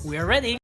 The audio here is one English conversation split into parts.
We're ready.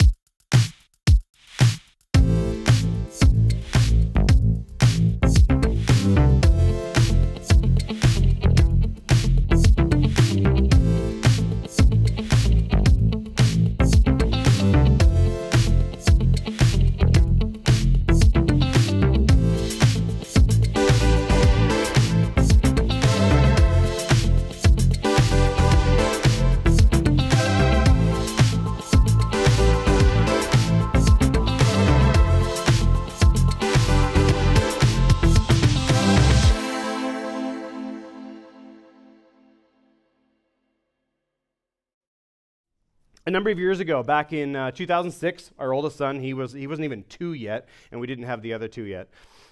A number of years ago, back in 2006, our oldest son, he wasn't even 2 yet, and we didn't have the other 2 yet.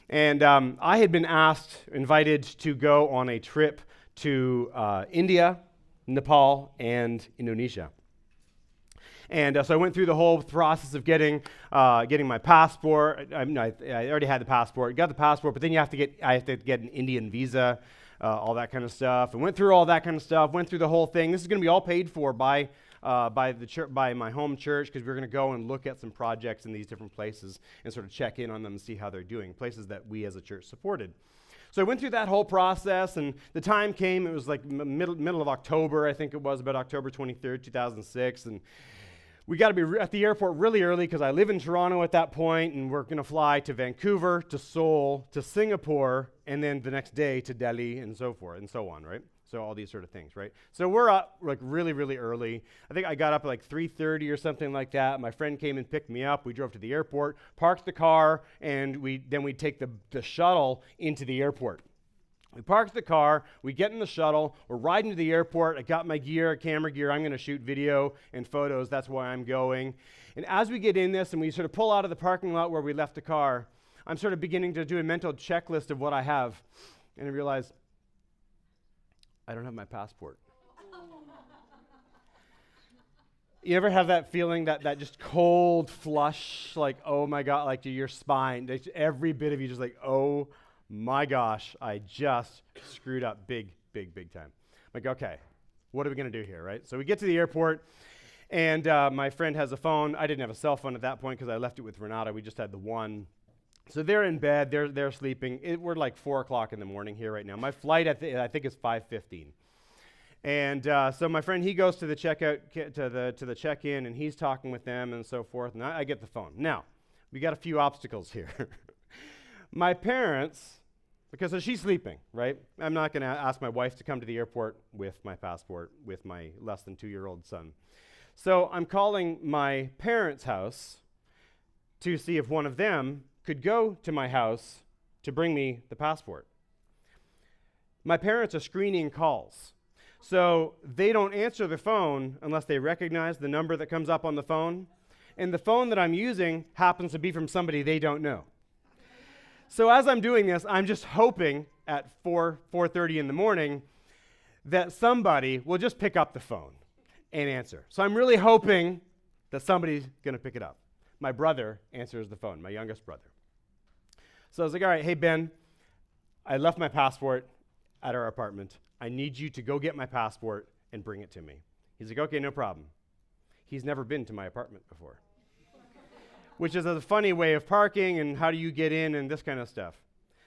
And I had been invited to go on a trip to India, Nepal, and Indonesia. And so I went through the whole process of getting my passport. I already had the passport. Got the passport, but then I have to get an Indian visa, all that kind of stuff. And went through all that kind of stuff. Went through the whole thing. This is going to be all paid for by my home church, because we're going to go and look at some projects in these different places and sort of check in on them and see how they're doing, places that we as a church supported. So I went through that whole process, and the time came. It was like middle of October, I think it was, about October 23rd, 2006, and we got to be at the airport really early because I live in Toronto at that point, and we're going to fly to Vancouver, to Seoul, to Singapore, and then the next day to Delhi, and so forth, and so on, right? So all these sort of things, right? So we're up like really, really early. I think I got up at like 3:30 or something like that. My friend came and picked me up. We drove to the airport, parked the car, and we take the shuttle into the airport. We parked the car, we get in the shuttle, we're riding to the airport. I got my camera gear. I'm going to shoot video and photos. That's why I'm going. And as we get in this and we sort of pull out of the parking lot where we left the car, I'm sort of beginning to do a mental checklist of what I have. And I realize, I don't have my passport. You ever have that feeling, that just cold flush, like, oh my God, like to your spine, every bit of you just like, oh my gosh, I just screwed up big time. Like, okay, what are we going to do here, right? So we get to the airport, and my friend has a phone. I didn't have a cell phone at that point because I left it with Renata. We just had the one. So they're in bed, they're sleeping. We're like 4 o'clock in the morning here right now. My flight, I think is 5:15. And so my friend, he goes to the checkout, to the check-in, and he's talking with them and so forth, and I get the phone. Now, we got a few obstacles here. My parents, because she's sleeping, right? I'm not going to ask my wife to come to the airport with my passport with my less than 2-year-old son. So I'm calling my parents' house to see if one of them could go to my house to bring me the passport. My parents are screening calls. So they don't answer the phone unless they recognize the number that comes up on the phone. And the phone that I'm using happens to be from somebody they don't know. So as I'm doing this, I'm just hoping at 4:30 in the morning that somebody will just pick up the phone and answer. So I'm really hoping that somebody's going to pick it up. My brother answers the phone, my youngest brother. So I was like, all right, hey, Ben, I left my passport at our apartment. I need you to go get my passport and bring it to me. He's like, okay, no problem. He's never been to my apartment before. Which is a funny way of parking and how do you get in and this kind of stuff.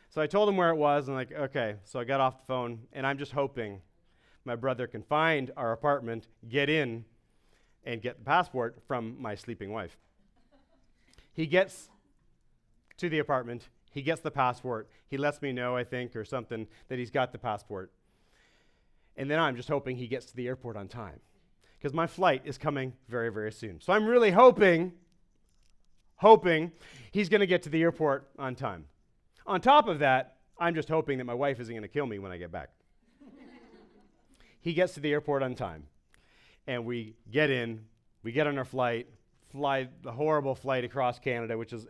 So I told him where it was, and like, okay. So I got off the phone, and I'm just hoping my brother can find our apartment, get in, and get the passport from my sleeping wife. He gets to the apartment, he gets the passport, he lets me know, I think, or something, that he's got the passport. And then I'm just hoping he gets to the airport on time, because my flight is coming very, very soon. So I'm really hoping he's going to get to the airport on time. On top of that, I'm just hoping that my wife isn't going to kill me when I get back. He gets to the airport on time, and we get in, we get on our flight, fly the horrible flight across Canada, which is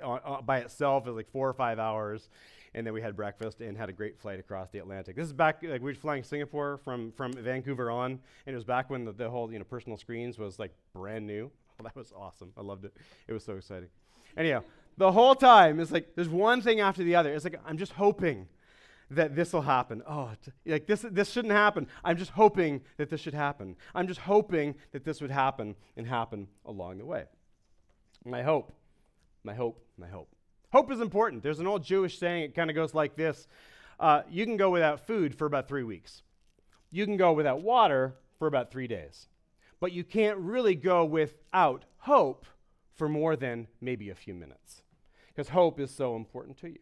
by itself is like 4 or 5 hours, and then we had breakfast and had a great flight across the Atlantic. This is back, like we were flying Singapore from Vancouver on, and it was back when the whole personal screens was like brand new. Well, that was awesome. I loved it. It was so exciting. Anyhow, the whole time, it's like there's one thing after the other. It's like I'm just hoping that this will happen. Like this shouldn't happen. I'm just hoping that this should happen. I'm just hoping that this would happen and happen along the way. My hope, my hope, my hope. Hope is important. There's an old Jewish saying, it kind of goes like this. You can go without food for about 3 weeks. You can go without water for about 3 days. But you can't really go without hope for more than maybe a few minutes, because hope is so important to you.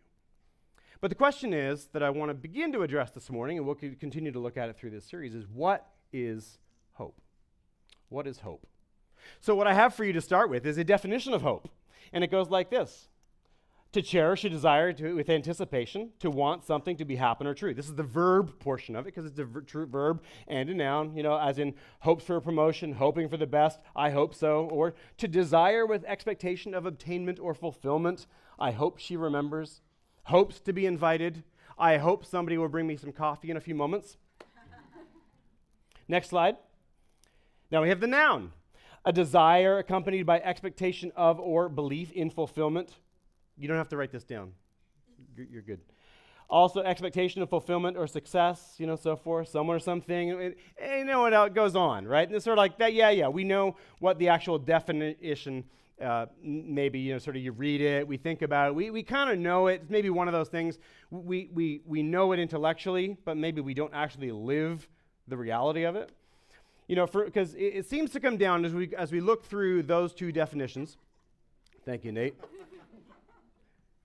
But the question is that I want to begin to address this morning, and we'll continue to look at it through this series, is what is hope? What is hope? So what I have for you to start with is a definition of hope, and it goes like this. To cherish a desire with anticipation, to want something to be happen or true. This is the verb portion of it, because it's a verb and a noun, as in hopes for a promotion, hoping for the best, I hope so, or to desire with expectation of obtainment or fulfillment. I hope she remembers. Hopes to be invited. I hope somebody will bring me some coffee in a few moments. Next slide. Now we have the noun. A desire accompanied by expectation of or belief in fulfillment. You don't have to write this down. You're good. Also, expectation of fulfillment or success, so forth, someone or something. It goes on, right? And it's sort of like that, we know what the actual definition maybe, sort of you read it, we think about it, we kind of know it. It's maybe one of those things, we know it intellectually, but maybe we don't actually live the reality of it. Because it seems to come down as we look through those two definitions. Thank you, Nate.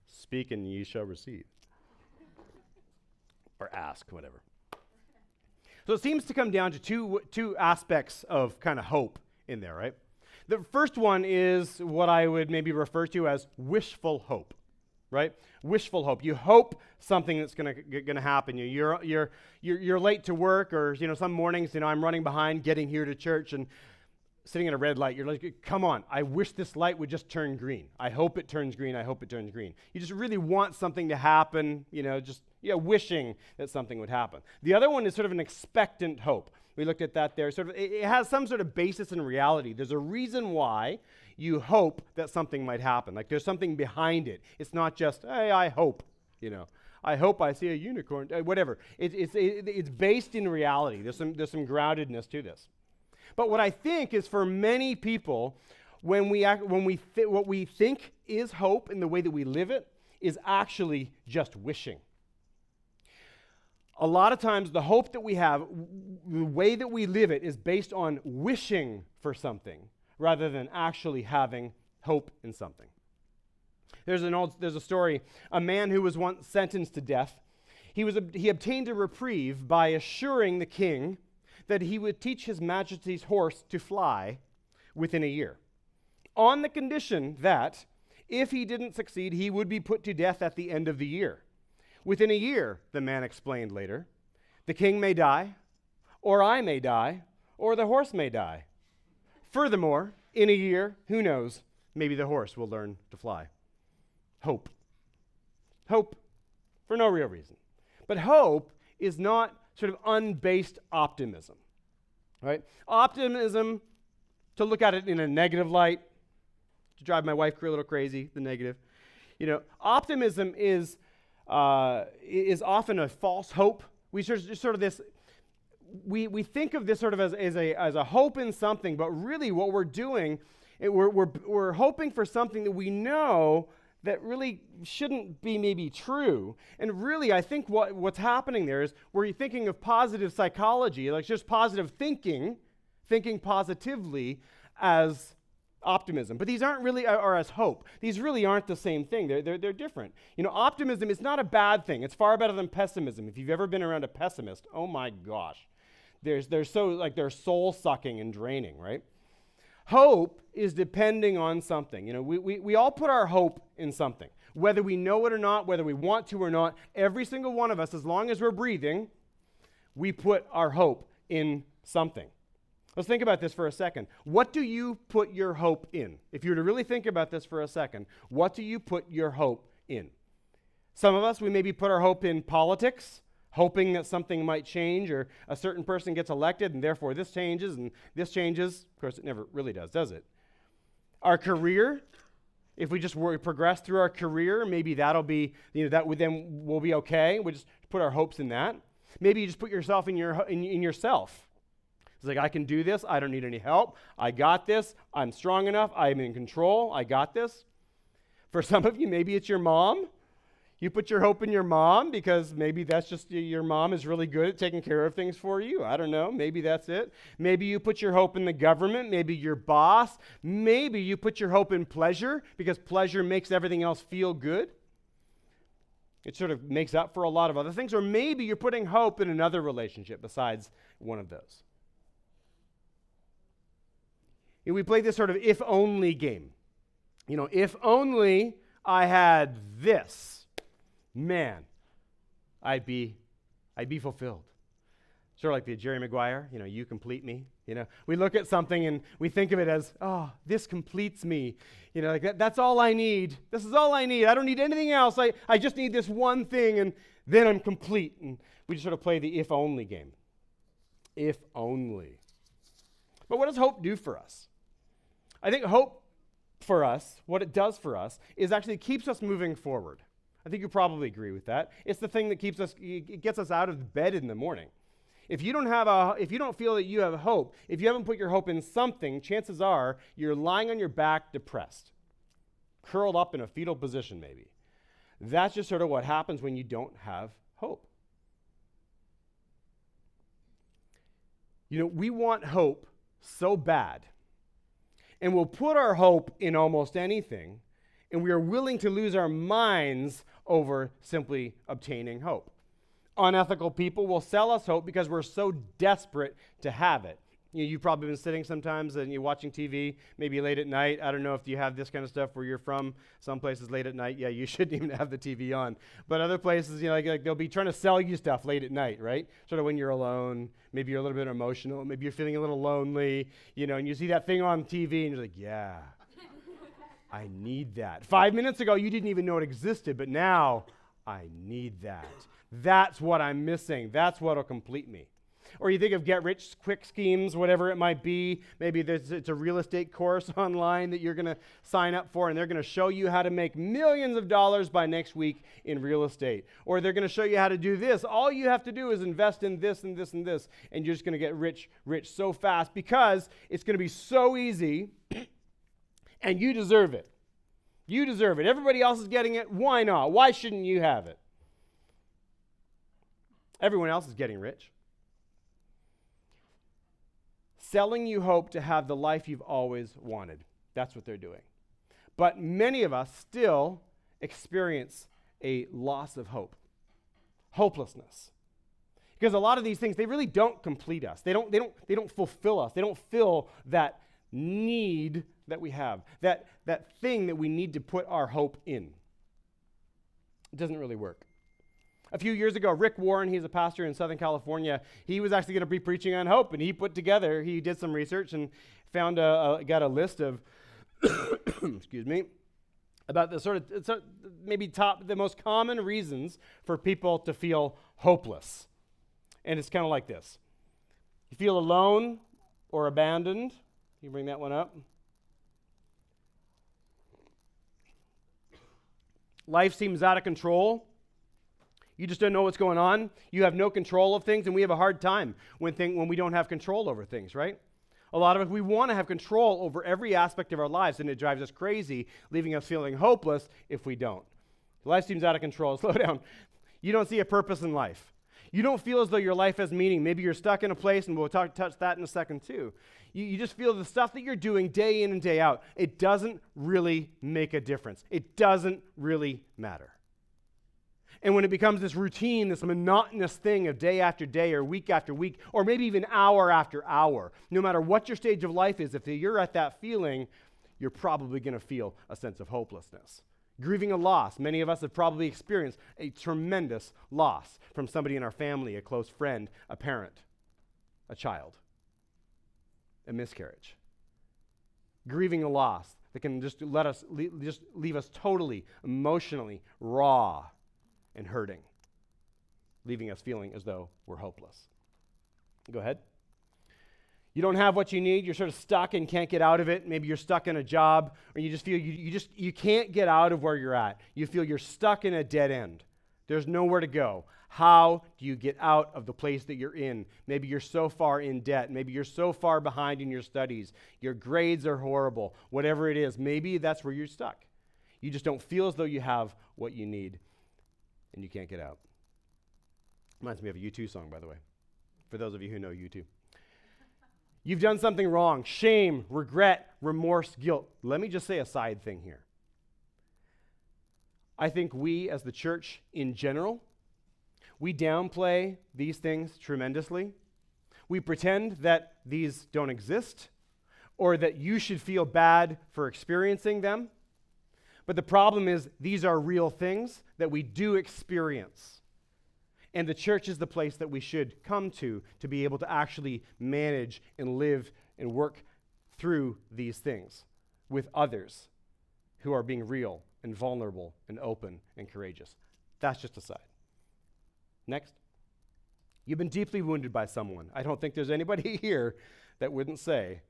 Speak and ye shall receive. Or ask, whatever. So it seems to come down to two aspects of kind of hope in there, right? The first one is what I would maybe refer to as wishful hope, right? Wishful hope. You hope something that's going to happen. You're late to work, or some mornings, I'm running behind getting here to church and sitting at a red light, you're like, come on, I wish this light would just turn green. I hope it turns green. I hope it turns green. You just really want something to happen, wishing that something would happen. The other one is sort of an expectant hope. We looked at that there. It has some sort of basis in reality. There's a reason why you hope that something might happen. Like there's something behind it. It's not just, hey, I hope, I hope I see a unicorn, whatever. It's based in reality. There's some groundedness to this. But what I think is for many people, what we think is hope and the way that we live it is actually just wishing. A lot of times the hope that we have, the way that we live it is based on wishing for something rather than actually having hope in something. There's a story, a man who was once sentenced to death. He obtained a reprieve by assuring the king that he would teach his majesty's horse to fly within a year, on the condition that if he didn't succeed, he would be put to death at the end of the year. Within a year, the man explained later, the king may die, or I may die, or the horse may die. Furthermore, in a year, who knows, maybe the horse will learn to fly. Hope. Hope for no real reason. But hope is not sort of unbased optimism, right? Optimism, to look at it in a negative light, to drive my wife a little crazy, the negative. Optimism is often a false hope. We think of this sort of as a hope in something, but really what we're doing, we're hoping for something that we know that really shouldn't be maybe true. And really, I think what's happening there is we're thinking of positive psychology, like just positive thinking positively as optimism. But these aren't really, or as hope. These really aren't the same thing. They're different. Optimism is not a bad thing. It's far better than pessimism. If you've ever been around a pessimist, oh my gosh. They're soul-sucking and draining, right? Hope is depending on something. We all put our hope in something. Whether we know it or not, whether we want to or not, every single one of us, as long as we're breathing, we put our hope in something. Let's think about this for a second. What do you put your hope in? If you were to really think about this for a second, what do you put your hope in? Some of us, we maybe put our hope in politics, hoping that something might change, or a certain person gets elected and therefore this changes and this changes. Of course, it never really does it? Our career, if we just progress through our career, maybe that'll be, then we'll be okay. We just put our hopes in that. Maybe you just put yourself in yourself. It's like, I can do this. I don't need any help. I got this. I'm strong enough. I'm in control. I got this. For some of you, maybe it's your mom. You put your hope in your mom because maybe that's just your mom is really good at taking care of things for you. I don't know. Maybe that's it. Maybe you put your hope in the government, maybe your boss. Maybe you put your hope in pleasure because pleasure makes everything else feel good. It sort of makes up for a lot of other things. Or maybe you're putting hope in another relationship besides one of those. We play this sort of if-only game. If only I had this. Man, I'd be fulfilled. Sort of like the Jerry Maguire, you complete me. We look at something and we think of it as, oh, this completes me. Like that's all I need. This is all I need. I don't need anything else. I just need this one thing and then I'm complete. And we just sort of play the if only game. If only. But what does hope do for us? I think hope for us, what it does for us, is actually keeps us moving forward. I think you probably agree with that. It's the thing that it gets us out of bed in the morning. If you don't feel that you have hope, if you haven't put your hope in something, chances are you're lying on your back depressed, curled up in a fetal position maybe. That's just sort of what happens when you don't have hope. We want hope so bad, and we'll put our hope in almost anything, and we are willing to lose our minds over simply obtaining hope. Unethical people will sell us hope because we're so desperate to have it. You've probably been sitting sometimes and you're watching TV, maybe late at night. I don't know if you have this kind of stuff where you're from. Some places late at night, yeah, you shouldn't even have the TV on. But other places, like they'll be trying to sell you stuff late at night, right? Sort of when you're alone, maybe you're a little bit emotional, maybe you're feeling a little lonely, and you see that thing on TV and you're like, yeah, I need that. 5 minutes ago, you didn't even know it existed, but now I need that. That's what I'm missing. That's what will complete me. Or you think of get-rich-quick schemes, whatever it might be. Maybe it's a real estate course online that you're going to sign up for, and they're going to show you how to make millions of dollars by next week in real estate. Or they're going to show you how to do this. All you have to do is invest in this and this and this, and you're just going to get rich so fast because it's going to be so easy, and you deserve it. You deserve it. Everybody else is getting it. Why not? Why shouldn't you have it? Everyone else is getting rich. Selling you hope to have the life you've always wanted. That's what they're doing. But many of us still experience a loss of hope. Hopelessness. Because a lot of these things, they really don't complete us. They don't fulfill us. They don't fill that need that we have. That thing that we need to put our hope in. It doesn't really work. A few years ago, Rick Warren, he's a pastor in Southern California, he was actually going to be preaching on hope, and he did some research and found got a list of, excuse me, about the maybe the most common reasons for people to feel hopeless. And it's kind of like this. You feel alone or abandoned. Can you bring that one up? Life seems out of control. You just don't know what's going on. You have no control of things, and we have a hard time when we don't have control over things, right? A lot of us, we want to have control over every aspect of our lives, and it drives us crazy, leaving us feeling hopeless if we don't. Life seems out of control. Slow down. You don't see a purpose in life. You don't feel as though your life has meaning. Maybe you're stuck in a place, and we'll touch that in a second too. You just feel the stuff that you're doing day in and day out, it doesn't really make a difference. It doesn't really matter. And when it becomes this routine, this monotonous thing of day after day or week after week, or maybe even hour after hour, no matter what your stage of life is, if you're at that feeling, you're probably going to feel a sense of hopelessness. Grieving a loss. Many of us have probably experienced a tremendous loss from somebody in our family, a close friend, a parent, a child, a miscarriage. Grieving a loss that can just leave us totally emotionally raw and hurting, leaving us feeling as though we're hopeless. Go ahead. You don't have what you need. You're sort of stuck and can't get out of it. Maybe you're stuck in a job, or you just feel you can't get out of where you're at. You feel you're stuck in a dead end. There's nowhere to go. How do you get out of the place that you're in? Maybe you're so far in debt. Maybe you're so far behind in your studies. Your grades are horrible. Whatever it is, maybe that's where you're stuck. You just don't feel as though you have what you need, and you can't get out. Reminds me of a U2 song, by the way, for those of you who know U2. You've done something wrong. Shame, regret, remorse, guilt. Let me just say a side thing here. I think we, as the church in general, we downplay these things tremendously. We pretend that these don't exist or that you should feel bad for experiencing them. But the problem is these are real things that we do experience. And the church is the place that we should come to be able to actually manage and live and work through these things with others who are being real and vulnerable and open and courageous. That's just a side. Next. You've been deeply wounded by someone. I don't think there's anybody here that wouldn't say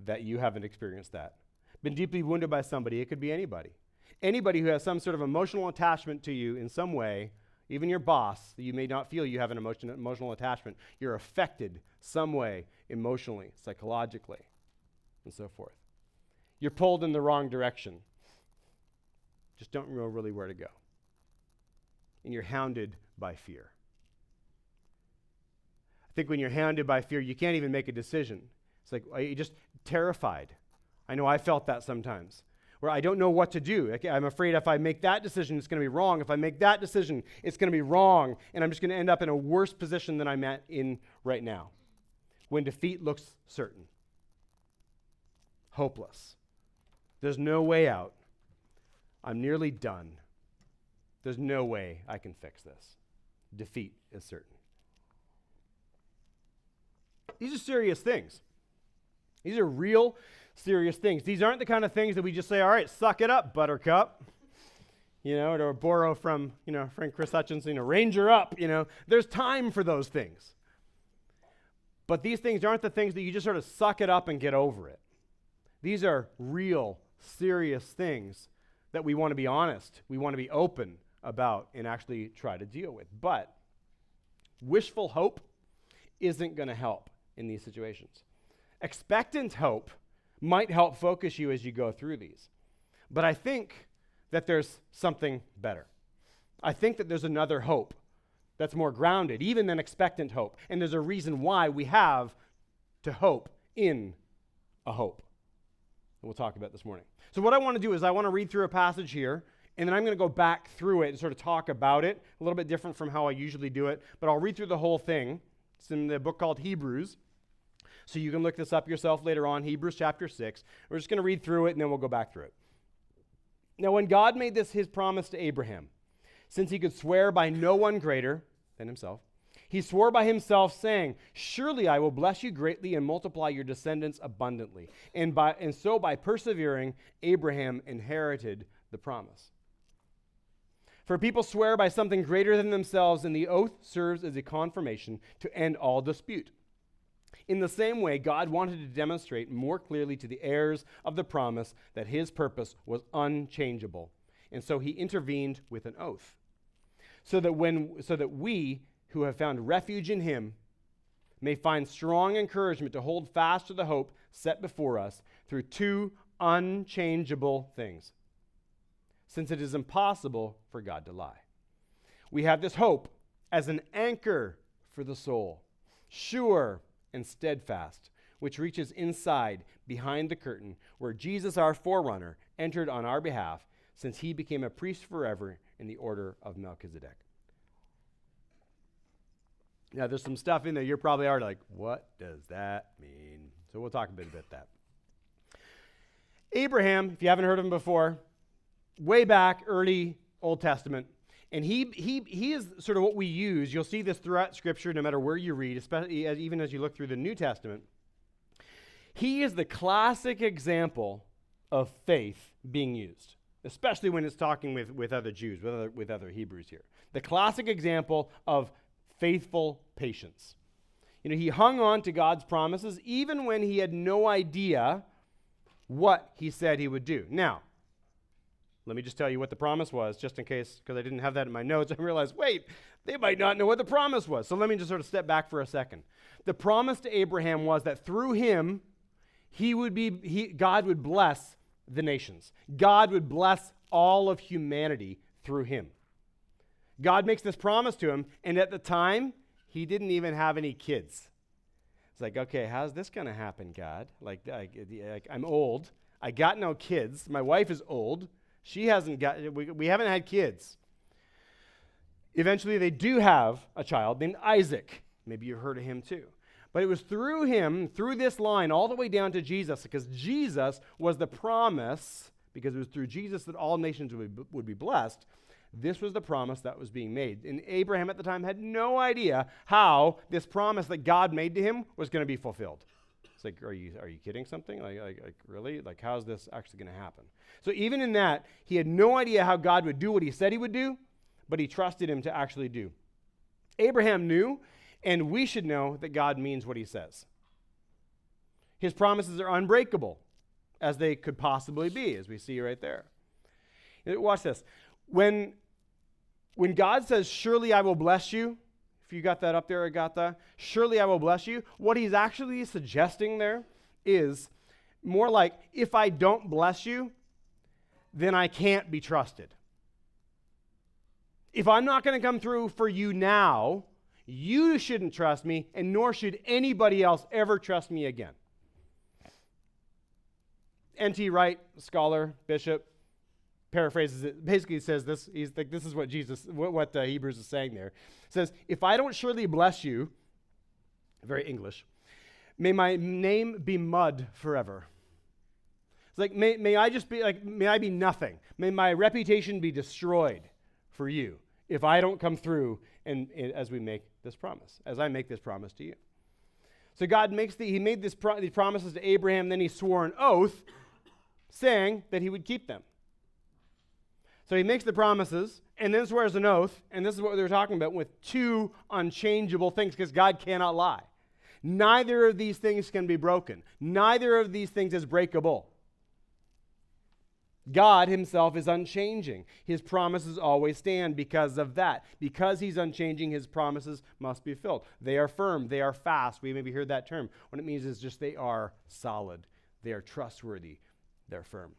that you haven't experienced that. Been deeply wounded by somebody. It could be anybody. Anybody who has some sort of emotional attachment to you in some way, even your boss, that you may not feel you have an emotional attachment. You're affected some way emotionally, psychologically, and so forth. You're pulled in the wrong direction. Just don't know really where to go. And you're hounded by fear. I think when you're hounded by fear, you can't even make a decision. It's like you're just terrified. I know I felt that sometimes, where I don't know what to do. I'm afraid if I make that decision, it's going to be wrong. If I make that decision, it's going to be wrong, and I'm just going to end up in a worse position than I'm in right now, when defeat looks certain. Hopeless. There's no way out. I'm nearly done. There's no way I can fix this. Defeat is certain. These are serious things. These are real serious things. These aren't the kind of things that we just say, all right, suck it up, buttercup. Or borrow from, Frank Chris Hutchinson, ranger up, There's time for those things. But these things aren't the things that you just sort of suck it up and get over it. These are real, serious things that we want to be honest, we want to be open about and actually try to deal with. But wishful hope isn't going to help in these situations. Expectant hope might help focus you as you go through these. But I think that there's something better. I think that there's another hope that's more grounded, even than expectant hope. And there's a reason why we have to hope in a hope. And we'll talk about this morning. So what I want to do is I want to read through a passage here, and then I'm going to go back through it and sort of talk about it, a little bit different from how I usually do it, but I'll read through the whole thing. It's in the book called Hebrews. So you can look this up yourself later on, Hebrews chapter 6. We're just going to read through it, and then we'll go back through it. Now, when God made this his promise to Abraham, since he could swear by no one greater than himself, he swore by himself, saying, "Surely I will bless you greatly and multiply your descendants abundantly." And so by persevering, Abraham inherited the promise. For people swear by something greater than themselves, and the oath serves as a confirmation to end all dispute. In the same way, God wanted to demonstrate more clearly to the heirs of the promise that his purpose was unchangeable. And so he intervened with an oath, so that we who have found refuge in him may find strong encouragement to hold fast to the hope set before us through two unchangeable things, since it is impossible for God to lie. We have this hope as an anchor for the soul, sure and steadfast, which reaches inside behind the curtain, where Jesus, our forerunner, entered on our behalf, since he became a priest forever in the order of Melchizedek. Now, there's some stuff in there you're probably already like, what does that mean? So we'll talk a bit about that. Abraham, if you haven't heard of him before, way back, early Old Testament, and he is sort of what we use. You'll see this throughout Scripture, no matter where you read, especially even as you look through the New Testament. He is the classic example of faith being used, especially when it's talking with other Jews, with other Hebrews here. The classic example of faithful patience. He hung on to God's promises even when he had no idea what he said he would do. Now, Let me just tell you what the promise was, just in case, because I didn't have that in my notes. I realized, wait, they might not know what the promise was. So let me just sort of step back for a second. The promise to Abraham was that through him, God would bless the nations. God would bless all of humanity through him. God makes this promise to him, and at the time, he didn't even have any kids. It's like, okay, how's this going to happen, God? Like, I'm old. I got no kids. My wife is old. She hasn't got, we haven't had kids. Eventually, they do have a child named Isaac. Maybe you heard of him too. But it was through him, through this line, all the way down to Jesus, because Jesus was the promise, because it was through Jesus that all nations would be blessed. This was the promise that was being made. And Abraham at the time had no idea how this promise that God made to him was going to be fulfilled. It's like, are you kidding something? Like really? Like, how's this actually going to happen? So even in that, he had no idea how God would do what he said he would do, but he trusted him to actually do. Abraham knew, and we should know, that God means what he says. His promises are unbreakable, as they could possibly be, as we see right there. Watch this. When God says, surely I will bless you, if you got that up there, Agatha, surely I will bless you, what he's actually suggesting there is more like, if I don't bless you, then I can't be trusted. If I'm not going to come through for you now, you shouldn't trust me, and nor should anybody else ever trust me again. N.T. Wright, scholar, bishop, paraphrases it, basically says this. He's like, this is what Hebrews is saying there. It says, if I don't surely bless you, very English, may my name be mud forever. It's like, may I be nothing. May my reputation be destroyed for you if I don't come through and as I make this promise to you. So God made these promises to Abraham, then he swore an oath saying that he would keep them. So he makes the promises and then swears an oath, and this is what they were talking about with two unchangeable things, because God cannot lie. Neither of these things can be broken. Neither of these things is breakable. God himself is unchanging. His promises always stand because of that. Because he's unchanging, his promises must be filled. They are firm. They are fast. We maybe heard that term. What it means is just they are solid. They are trustworthy. They're firm.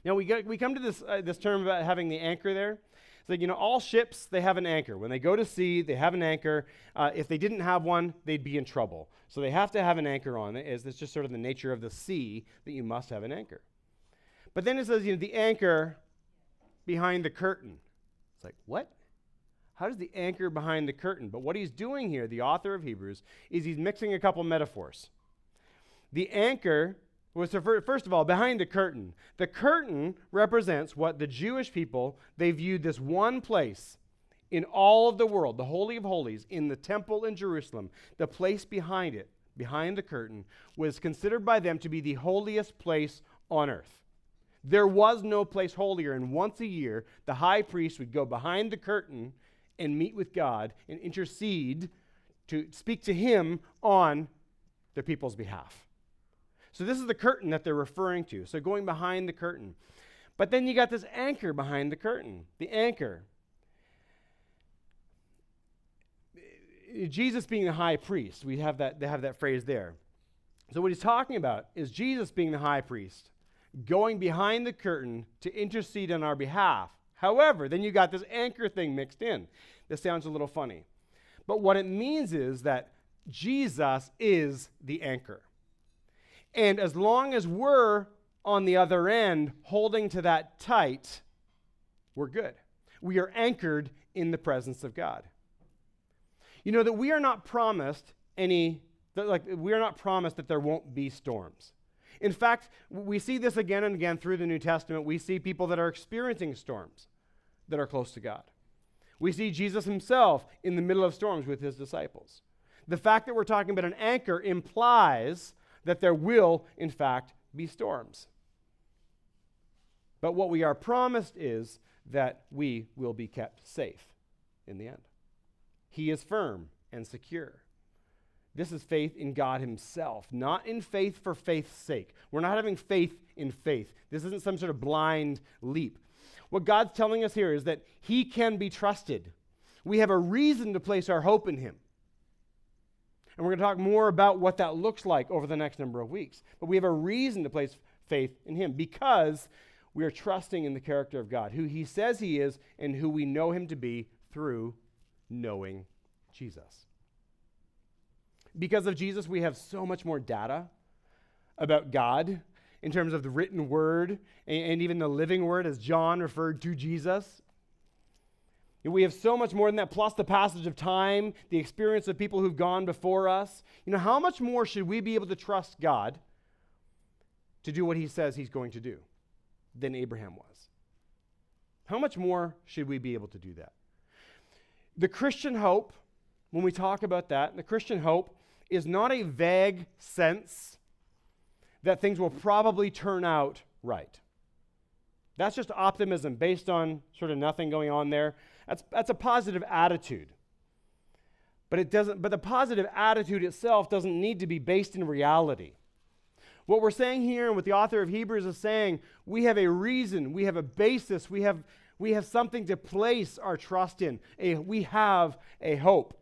Now, we come to this term about having the anchor there. It's like, all ships, they have an anchor. When they go to sea, they have an anchor. If they didn't have one, they'd be in trouble. So they have to have an anchor on it. It's just sort of the nature of the sea that you must have an anchor. But then it says, the anchor behind the curtain. It's like, what? How does the anchor behind the curtain? But what he's doing here, the author of Hebrews, is he's mixing a couple metaphors. The anchor was, first of all, behind the curtain. The curtain represents what the Jewish people, they viewed this one place in all of the world, the Holy of Holies, in the temple in Jerusalem. The place behind it, behind the curtain, was considered by them to be the holiest place on earth. There was no place holier, and once a year, the high priest would go behind the curtain and meet with God and intercede to speak to him on their people's behalf. So this is the curtain that they're referring to. So going behind the curtain. But then you got this anchor behind the curtain. The anchor. Jesus being the high priest. They have that phrase there. So what he's talking about is Jesus being the high priest, going behind the curtain to intercede on our behalf. However, then you got this anchor thing mixed in. This sounds a little funny. But what it means is that Jesus is the anchor. And as long as we're on the other end holding to that tight, we're good. We are anchored in the presence of God. That we are not promised we are not promised that there won't be storms. In fact, we see this again and again through the New Testament. We see people that are experiencing storms that are close to God. We see Jesus himself in the middle of storms with his disciples. The fact that we're talking about an anchor implies that there will, in fact, be storms. But what we are promised is that we will be kept safe in the end. He is firm and secure. This is faith in God himself, not in faith for faith's sake. We're not having faith in faith. This isn't some sort of blind leap. What God's telling us here is that he can be trusted. We have a reason to place our hope in him. And we're going to talk more about what that looks like over the next number of weeks. But we have a reason to place faith in him because we are trusting in the character of God, who he says he is and who we know him to be through knowing Jesus. Because of Jesus, we have so much more data about God in terms of the written word and even the living word as John referred to Jesus. And we have so much more than that, plus the passage of time, the experience of people who've gone before us. How much more should we be able to trust God to do what he says he's going to do than Abraham was? How much more should we be able to do that? The Christian hope, when we talk about that, the Christian hope is not a vague sense that things will probably turn out right. That's just optimism based on sort of nothing going on there. That's a positive attitude. But the positive attitude itself doesn't need to be based in reality. What we're saying here, and what the author of Hebrews is saying, we have a reason, we have a basis, we have something to place our trust in. We have a hope.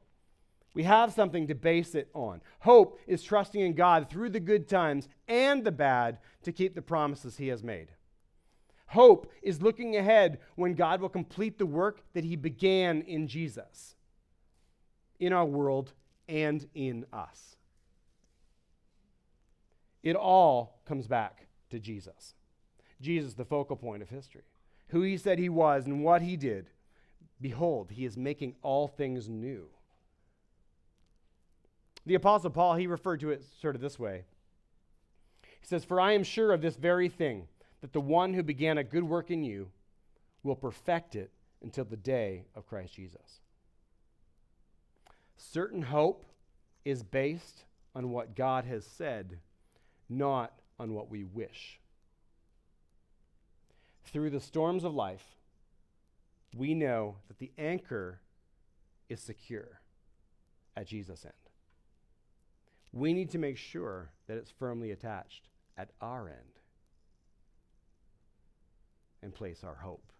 We have something to base it on. Hope is trusting in God through the good times and the bad to keep the promises he has made. Hope is looking ahead when God will complete the work that he began in Jesus, in our world and in us. It all comes back to Jesus. Jesus, the focal point of history. Who he said he was and what he did. Behold, he is making all things new. The Apostle Paul, he referred to it sort of this way. He says, "For I am sure of this very thing, that the one who began a good work in you will perfect it until the day of Christ Jesus." Certain hope is based on what God has said, not on what we wish. Through the storms of life, we know that the anchor is secure at Jesus' end. We need to make sure that it's firmly attached at our end and place our hope